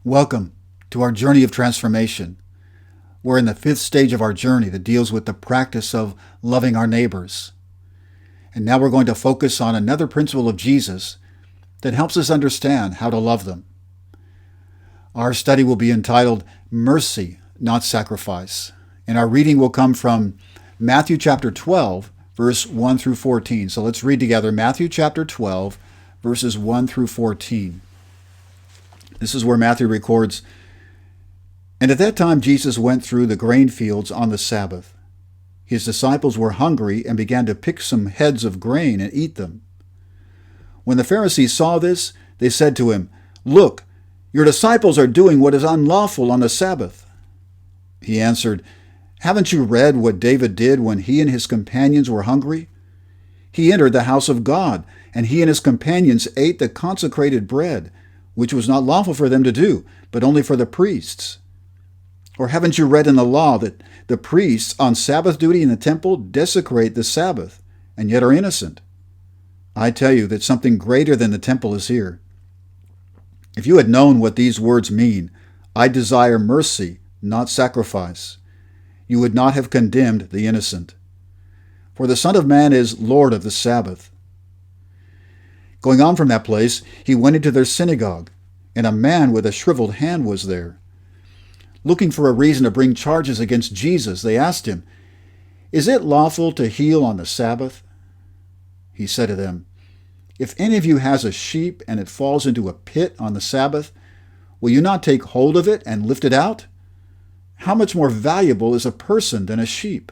Welcome to our journey of transformation. We're in the fifth stage of our journey that deals with the practice of loving our neighbors. And now we're going to focus on another principle of Jesus that helps us understand how to love them. Our study will be entitled Mercy, Not Sacrifice. And our reading will come from Matthew chapter 12, verse 1 through 14. So let's read together Matthew chapter 12, verses 1 through 14. This is where Matthew records, "And at that time Jesus went through the grain fields on the Sabbath. His disciples were hungry and began to pick some heads of grain and eat them. When the Pharisees saw this, they said to him, 'Look, your disciples are doing what is unlawful on the Sabbath.' He answered, 'Haven't you read what David did when he and his companions were hungry? He entered the house of God, and he and his companions ate the consecrated bread, which was not lawful for them to do, but only for the priests. Or haven't you read in the law that the priests on Sabbath duty in the temple desecrate the Sabbath, and yet are innocent? I tell you that something greater than the temple is here. If you had known what these words mean, 'I desire mercy, not sacrifice,' you would not have condemned the innocent. For the Son of Man is Lord of the Sabbath." Going on from that place, he went into their synagogue, and a man with a shriveled hand was there. Looking for a reason to bring charges against Jesus, they asked him, "Is it lawful to heal on the Sabbath?" He said to them, "If any of you has a sheep and it falls into a pit on the Sabbath, will you not take hold of it and lift it out? How much more valuable is a person than a sheep?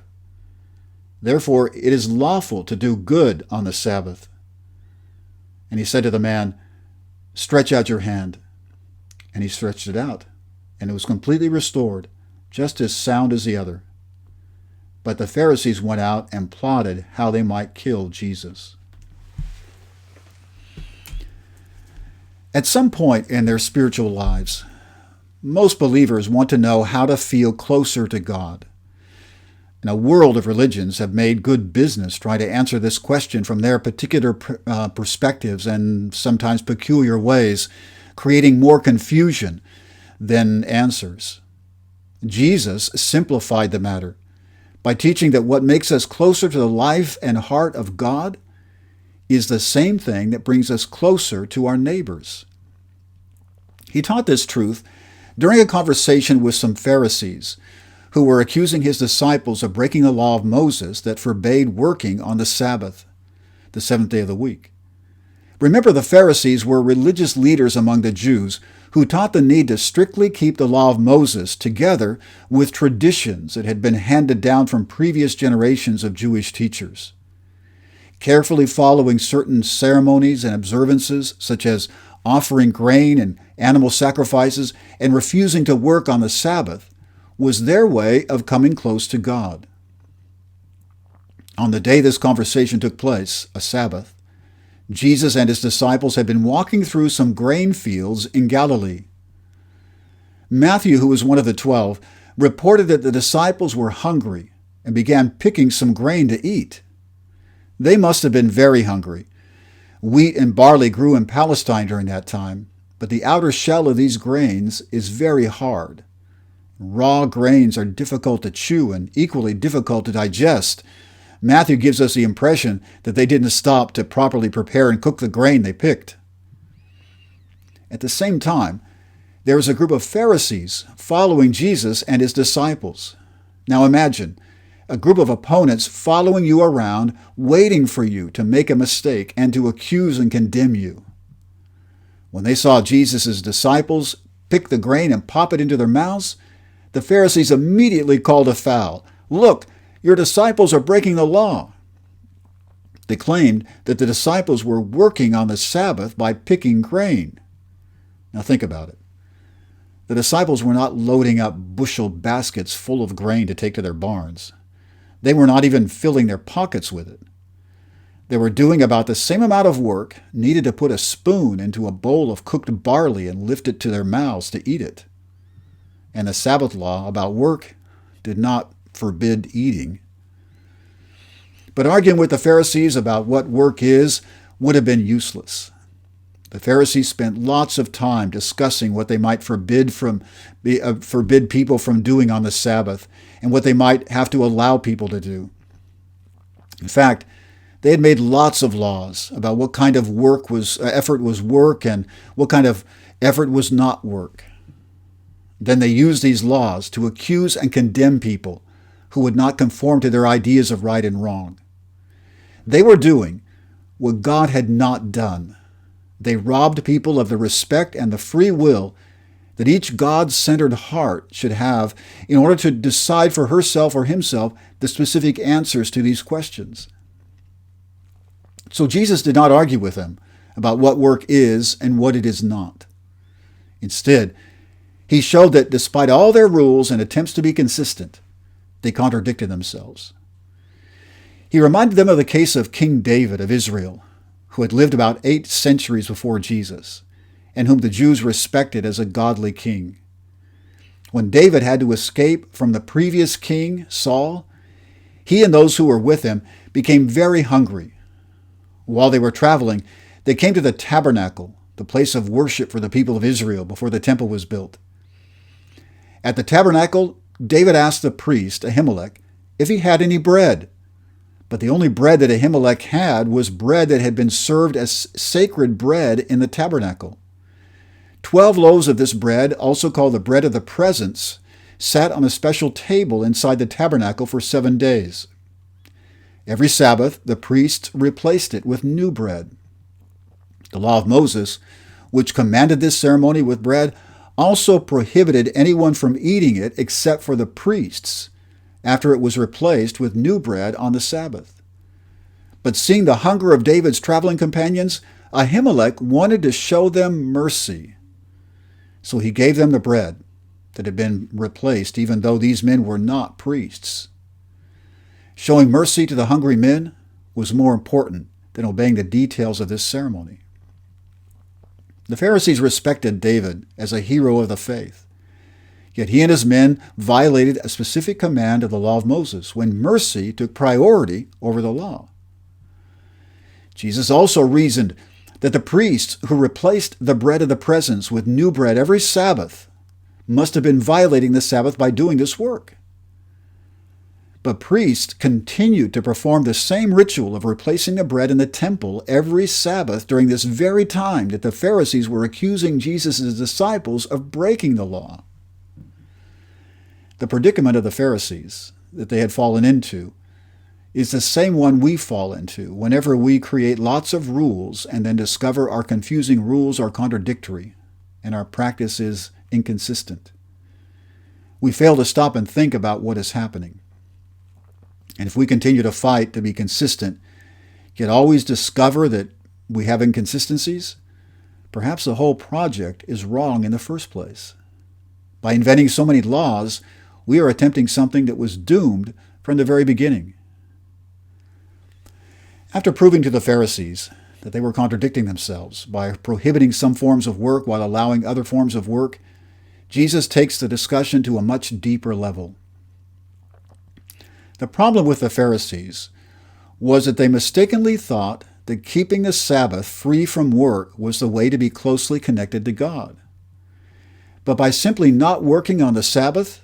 Therefore it is lawful to do good on the Sabbath." And he said to the man, "Stretch out your hand." And he stretched it out, and it was completely restored, just as sound as the other. But the Pharisees went out and plotted how they might kill Jesus. At some point in their spiritual lives, most believers want to know how to feel closer to God. And a world of religions have made good business trying to answer this question from their particular perspectives and sometimes peculiar ways, creating more confusion than answers. Jesus simplified the matter by teaching that what makes us closer to the life and heart of God is the same thing that brings us closer to our neighbors. He taught this truth during a conversation with some Pharisees who were accusing his disciples of breaking the law of Moses that forbade working on the Sabbath, the seventh day of the week. Remember, the Pharisees were religious leaders among the Jews who taught the need to strictly keep the law of Moses together with traditions that had been handed down from previous generations of Jewish teachers. Carefully following certain ceremonies and observances, such as offering grain and animal sacrifices and refusing to work on the Sabbath, was their way of coming close to God. On the day this conversation took place, a Sabbath, Jesus and his disciples had been walking through some grain fields in Galilee. Matthew, who was one of the 12, reported that the disciples were hungry and began picking some grain to eat. They must have been very hungry. Wheat and barley grew in Palestine during that time, but the outer shell of these grains is very hard. Raw grains are difficult to chew and equally difficult to digest. Matthew gives us the impression that they didn't stop to properly prepare and cook the grain they picked. At the same time, there was a group of Pharisees following Jesus and his disciples. Now imagine a group of opponents following you around, waiting for you to make a mistake and to accuse and condemn you. When they saw Jesus' disciples pick the grain and pop it into their mouths, the Pharisees immediately called a foul. "Look, your disciples are breaking the law." They claimed that the disciples were working on the Sabbath by picking grain. Now think about it. The disciples were not loading up bushel baskets full of grain to take to their barns. They were not even filling their pockets with it. They were doing about the same amount of work needed to put a spoon into a bowl of cooked barley and lift it to their mouths to eat it. And the Sabbath law about work did not forbid eating. But arguing with the Pharisees about what work is would have been useless. The Pharisees spent lots of time discussing what they might forbid people from doing on the Sabbath and what they might have to allow people to do. In fact, they had made lots of laws about what kind of effort was work and what kind of effort was not work. Then they used these laws to accuse and condemn people who would not conform to their ideas of right and wrong. They were doing what God had not done. They robbed people of the respect and the free will that each God-centered heart should have in order to decide for herself or himself the specific answers to these questions. So Jesus did not argue with them about what work is and what it is not. Instead, he showed that despite all their rules and attempts to be consistent, they contradicted themselves. He reminded them of the case of King David of Israel, who had lived about 8 centuries before Jesus, and whom the Jews respected as a godly king. When David had to escape from the previous king, Saul, he and those who were with him became very hungry. While they were traveling, they came to the tabernacle, the place of worship for the people of Israel before the temple was built. At the tabernacle, David asked the priest, Ahimelech, if he had any bread. But the only bread that Ahimelech had was bread that had been served as sacred bread in the tabernacle. 12 loaves of this bread, also called the bread of the presence, sat on a special table inside the tabernacle for 7 days. Every Sabbath, the priests replaced it with new bread. The law of Moses, which commanded this ceremony with bread, also prohibited anyone from eating it except for the priests, after it was replaced with new bread on the Sabbath. But seeing the hunger of David's traveling companions, Ahimelech wanted to show them mercy. So he gave them the bread that had been replaced, even though these men were not priests. Showing mercy to the hungry men was more important than obeying the details of this ceremony. The Pharisees respected David as a hero of the faith. Yet he and his men violated a specific command of the law of Moses when mercy took priority over the law. Jesus also reasoned that the priests who replaced the bread of the presence with new bread every Sabbath must have been violating the Sabbath by doing this work. But priests continued to perform the same ritual of replacing the bread in the temple every Sabbath during this very time that the Pharisees were accusing Jesus' disciples of breaking the law. The predicament of the Pharisees that they had fallen into is the same one we fall into whenever we create lots of rules and then discover our confusing rules are contradictory and our practice is inconsistent. We fail to stop and think about what is happening. And if we continue to fight to be consistent, yet always discover that we have inconsistencies, perhaps the whole project is wrong in the first place. By inventing so many laws, we are attempting something that was doomed from the very beginning. After proving to the Pharisees that they were contradicting themselves by prohibiting some forms of work while allowing other forms of work, Jesus takes the discussion to a much deeper level. The problem with the Pharisees was that they mistakenly thought that keeping the Sabbath free from work was the way to be closely connected to God. But by simply not working on the Sabbath,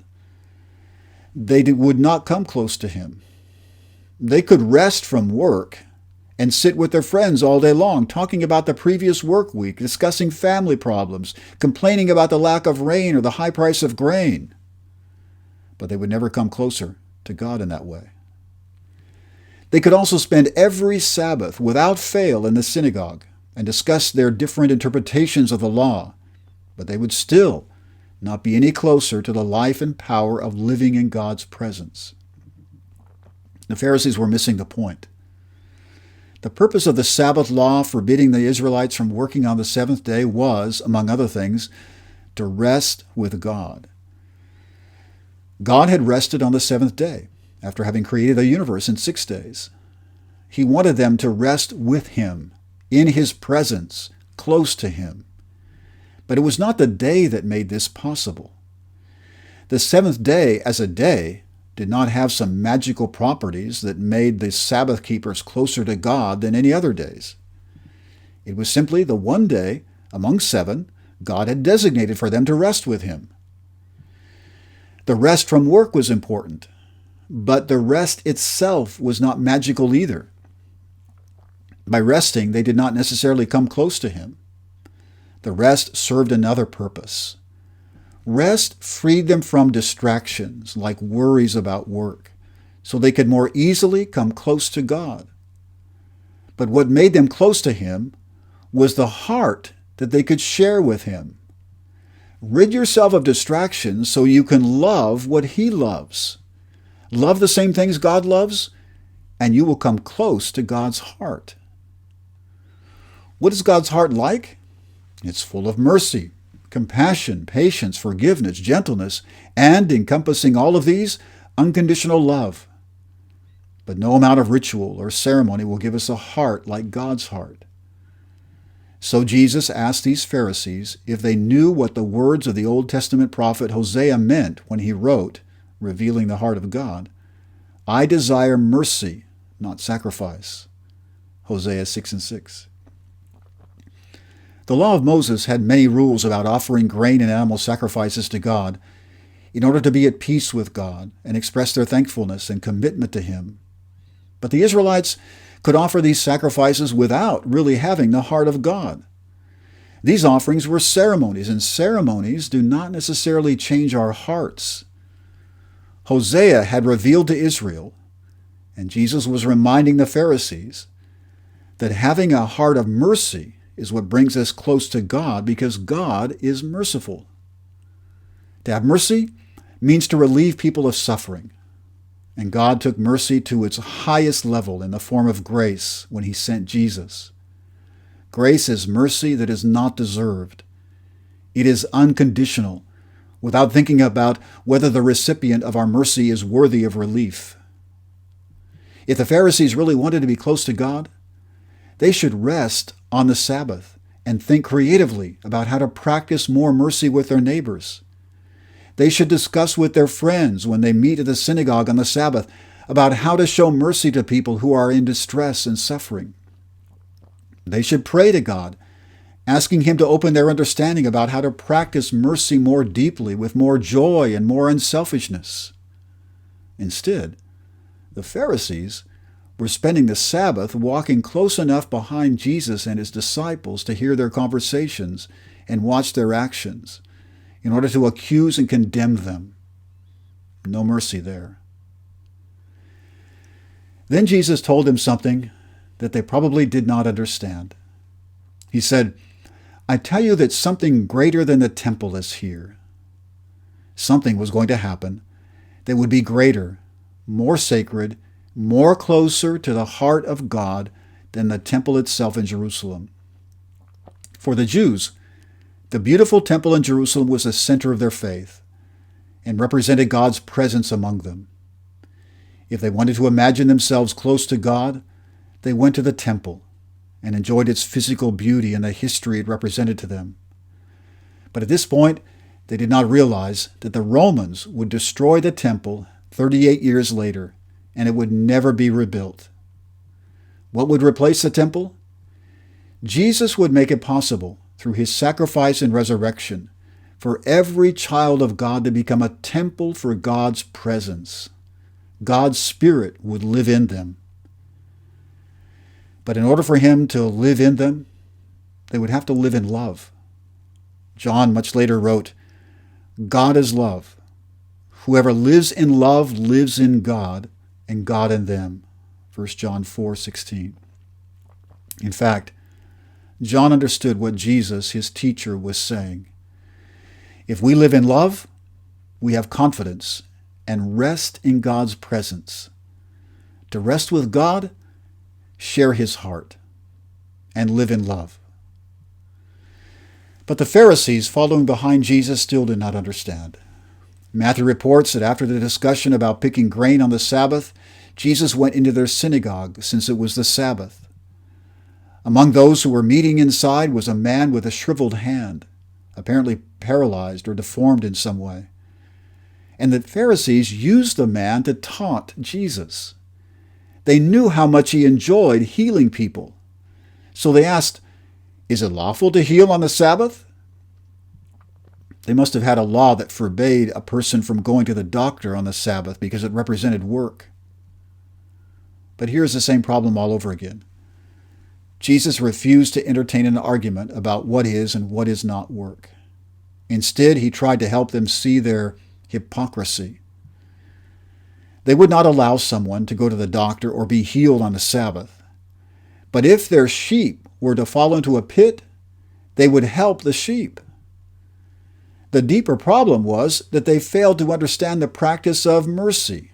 they would not come close to Him. They could rest from work and sit with their friends all day long, talking about the previous work week, discussing family problems, complaining about the lack of rain or the high price of grain. But they would never come closer to God in that way. They could also spend every Sabbath without fail in the synagogue and discuss their different interpretations of the law, but they would still not be any closer to the life and power of living in God's presence. The Pharisees were missing the point. The purpose of the Sabbath law forbidding the Israelites from working on the seventh day was, among other things, to rest with God. God had rested on the seventh day after having created the universe in 6 days. He wanted them to rest with Him, in His presence, close to Him. But it was not the day that made this possible. The seventh day as a day did not have some magical properties that made the Sabbath keepers closer to God than any other days. It was simply the one day among 7 God had designated for them to rest with him. The rest from work was important, but the rest itself was not magical either. By resting, they did not necessarily come close to him. The rest served another purpose. Rest freed them from distractions like worries about work, so they could more easily come close to God. But what made them close to him was the heart that they could share with him. Rid yourself of distractions so you can love what he loves. Love the same things God loves, and you will come close to God's heart. What is God's heart like? It's full of mercy, compassion, patience, forgiveness, gentleness, and, encompassing all of these, unconditional love. But no amount of ritual or ceremony will give us a heart like God's heart. So Jesus asked these Pharisees if they knew what the words of the Old Testament prophet Hosea meant when he wrote, revealing the heart of God, "I desire mercy, not sacrifice." Hosea 6:6. The law of Moses had many rules about offering grain and animal sacrifices to God in order to be at peace with God and express their thankfulness and commitment to him. But the Israelites could offer these sacrifices without really having the heart of God. These offerings were ceremonies, and ceremonies do not necessarily change our hearts. Hosea had revealed to Israel, and Jesus was reminding the Pharisees, that having a heart of mercy is what brings us close to God because God is merciful. To have mercy means to relieve people of suffering. And God took mercy to its highest level in the form of grace when he sent Jesus. Grace is mercy that is not deserved. It is unconditional, without thinking about whether the recipient of our mercy is worthy of relief. If the Pharisees really wanted to be close to God, they should rest on the Sabbath and think creatively about how to practice more mercy with their neighbors. They should discuss with their friends when they meet at the synagogue on the Sabbath about how to show mercy to people who are in distress and suffering. They should pray to God, asking him to open their understanding about how to practice mercy more deeply with more joy and more unselfishness. Instead, the Pharisees were spending the Sabbath walking close enough behind Jesus and his disciples to hear their conversations and watch their actions, in order to accuse and condemn them. No mercy there. Then Jesus told them something that they probably did not understand. He said, "I tell you that something greater than the temple is here." Something was going to happen that would be greater, more sacred, more closer to the heart of God than the temple itself in Jerusalem. For the Jews, the beautiful temple in Jerusalem was the center of their faith and represented God's presence among them. If they wanted to imagine themselves close to God, they went to the temple and enjoyed its physical beauty and the history it represented to them. But at this point, they did not realize that the Romans would destroy the temple 38 years later, and it would never be rebuilt. What would replace the temple? Jesus would make it possible, through his sacrifice and resurrection, for every child of God to become a temple for God's presence. God's Spirit would live in them. But in order for him to live in them, they would have to live in love. John much later wrote, "God is love. Whoever lives in love lives in God, and God in them." 1 John 4:16. In fact, John understood what Jesus, his teacher, was saying. If we live in love, we have confidence and rest in God's presence. To rest with God, share his heart, and live in love. But the Pharisees following behind Jesus still did not understand. Matthew reports that after the discussion about picking grain on the Sabbath, Jesus went into their synagogue since it was the Sabbath. Among those who were meeting inside was a man with a shriveled hand, apparently paralyzed or deformed in some way. And the Pharisees used the man to taunt Jesus. They knew how much he enjoyed healing people. So they asked, Is it lawful to heal on the Sabbath? They must have had a law that forbade a person from going to the doctor on the Sabbath because it represented work. But here's the same problem all over again. Jesus refused to entertain an argument about what is and what is not work. Instead, he tried to help them see their hypocrisy. They would not allow someone to go to the doctor or be healed on the Sabbath. But if their sheep were to fall into a pit, they would help the sheep. The deeper problem was that they failed to understand the practice of mercy.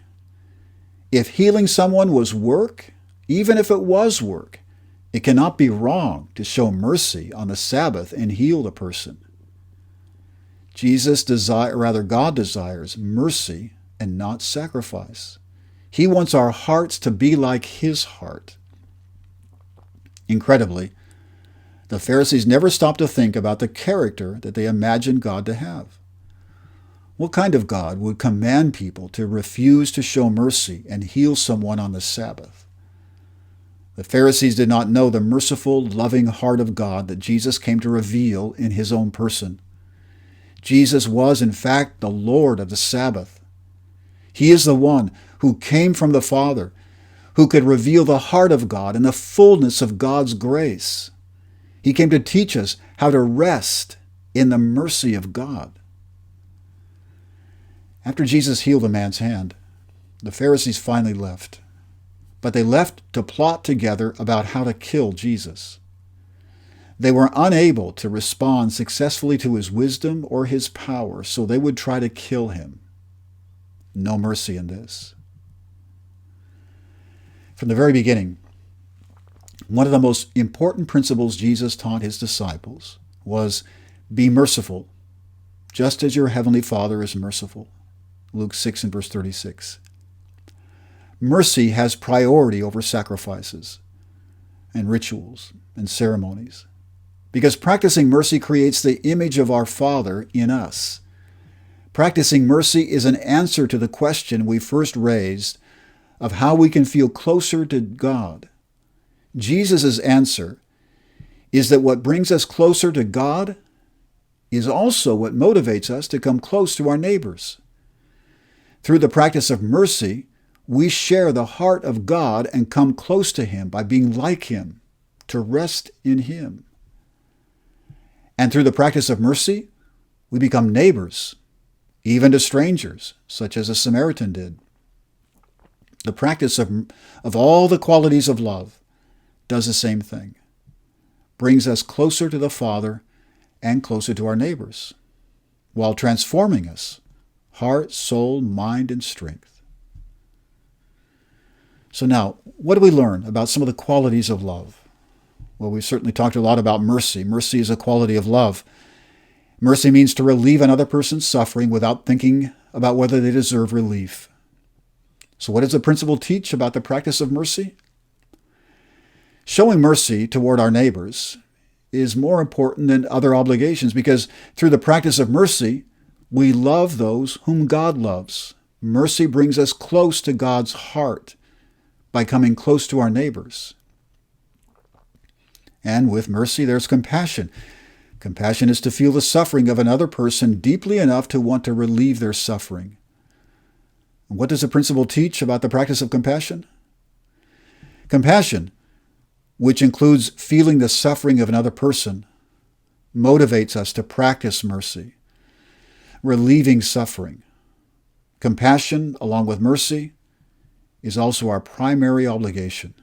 If healing someone was work, even if it was work, it cannot be wrong to show mercy on the Sabbath and heal the person. God desires mercy and not sacrifice. He wants our hearts to be like his heart. Incredibly, the Pharisees never stopped to think about the character that they imagined God to have. What kind of God would command people to refuse to show mercy and heal someone on the Sabbath? The Pharisees did not know the merciful, loving heart of God that Jesus came to reveal in his own person. Jesus was, in fact, the Lord of the Sabbath. He is the one who came from the Father, who could reveal the heart of God and the fullness of God's grace. He came to teach us how to rest in the mercy of God. After Jesus healed the man's hand, the Pharisees finally left. But they left to plot together about how to kill Jesus. They were unable to respond successfully to his wisdom or his power, so they would try to kill him. No mercy in this. From the very beginning, one of the most important principles Jesus taught his disciples was, be merciful, just as your heavenly Father is merciful. Luke 6 and verse 36. Mercy has priority over sacrifices and rituals and ceremonies, because practicing mercy creates the image of our Father in us. Practicing mercy is an answer to the question we first raised of how we can feel closer to God. Jesus' answer is that what brings us closer to God is also what motivates us to come close to our neighbors. Through the practice of mercy, we share the heart of God and come close to him by being like him, to rest in him. And through the practice of mercy, we become neighbors, even to strangers, such as a Samaritan did. The practice of all the qualities of love does the same thing, brings us closer to the Father and closer to our neighbors, while transforming us, heart, soul, mind, and strength. So now, what do we learn about some of the qualities of love? Well, we've certainly talked a lot about mercy. Mercy is a quality of love. Mercy means to relieve another person's suffering without thinking about whether they deserve relief. So what does the principle teach about the practice of mercy? Showing mercy toward our neighbors is more important than other obligations because through the practice of mercy, we love those whom God loves. Mercy brings us close to God's heart by coming close to our neighbors. And with mercy, there's compassion. Compassion is to feel the suffering of another person deeply enough to want to relieve their suffering. And what does the principle teach about the practice of compassion? Compassion, which includes feeling the suffering of another person, motivates us to practice mercy, relieving suffering. Compassion, along with mercy, is also our primary obligation.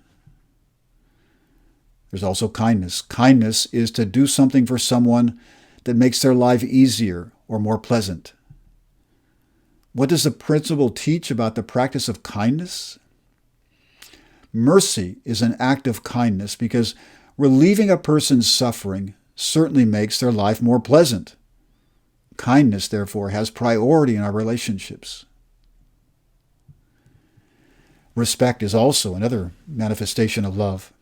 There's also kindness. Kindness is to do something for someone that makes their life easier or more pleasant. What does the principle teach about the practice of kindness? Mercy is an act of kindness because relieving a person's suffering certainly makes their life more pleasant. Kindness, therefore, has priority in our relationships. Respect is also another manifestation of love.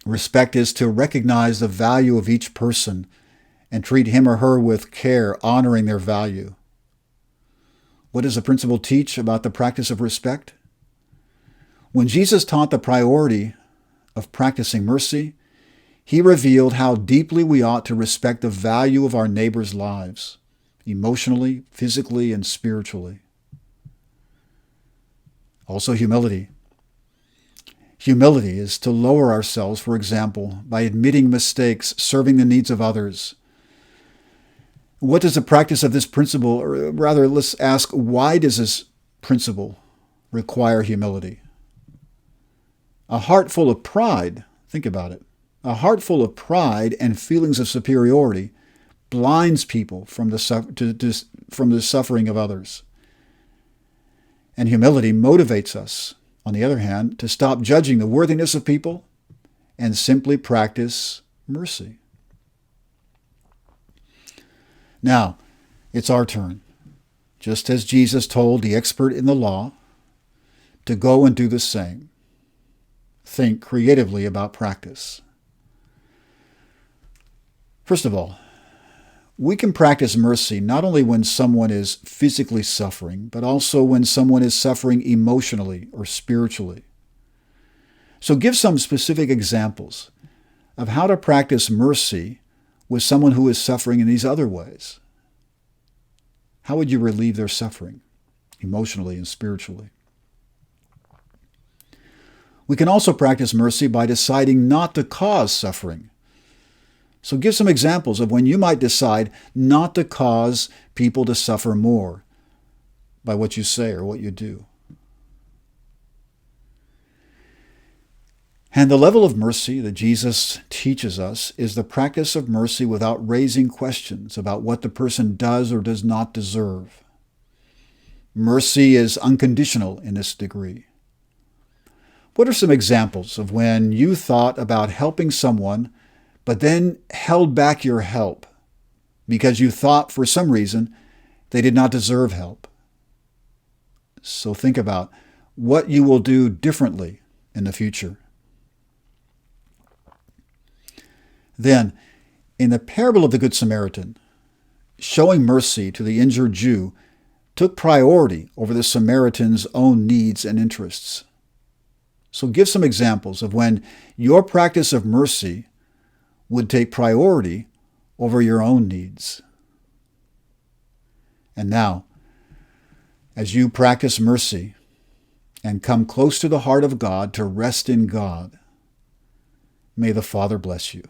Respect is to recognize the value of each person and treat him or her with care, honoring their value. What does the principle teach about the practice of respect? When Jesus taught the priority of practicing mercy, he revealed how deeply we ought to respect the value of our neighbors' lives, emotionally, physically, and spiritually. Also, humility. Humility is to lower ourselves, for example, by admitting mistakes, serving the needs of others. What does the practice of this principle, or rather, let's ask, why does this principle require humility? A heart full of pride, think about it, a heart full of pride and feelings of superiority blinds people from the suffering of others. And humility motivates us, on the other hand, to stop judging the worthiness of people and simply practice mercy. Now, it's our turn, just as Jesus told the expert in the law, to go and do the same. Think creatively about practice. First of all, we can practice mercy not only when someone is physically suffering, but also when someone is suffering emotionally or spiritually. So give some specific examples of how to practice mercy with someone who is suffering in these other ways. How would you relieve their suffering, emotionally and spiritually? We can also practice mercy by deciding not to cause suffering. So give some examples of when you might decide not to cause people to suffer more by what you say or what you do. And the level of mercy that Jesus teaches us is the practice of mercy without raising questions about what the person does or does not deserve. Mercy is unconditional in this degree. What are some examples of when you thought about helping someone but then held back your help because you thought for some reason they did not deserve help? So think about what you will do differently in the future. Then, in the parable of the Good Samaritan, showing mercy to the injured Jew took priority over the Samaritan's own needs and interests. So give some examples of when your practice of mercy would take priority over your own needs. And now, as you practice mercy and come close to the heart of God to rest in God, may the Father bless you.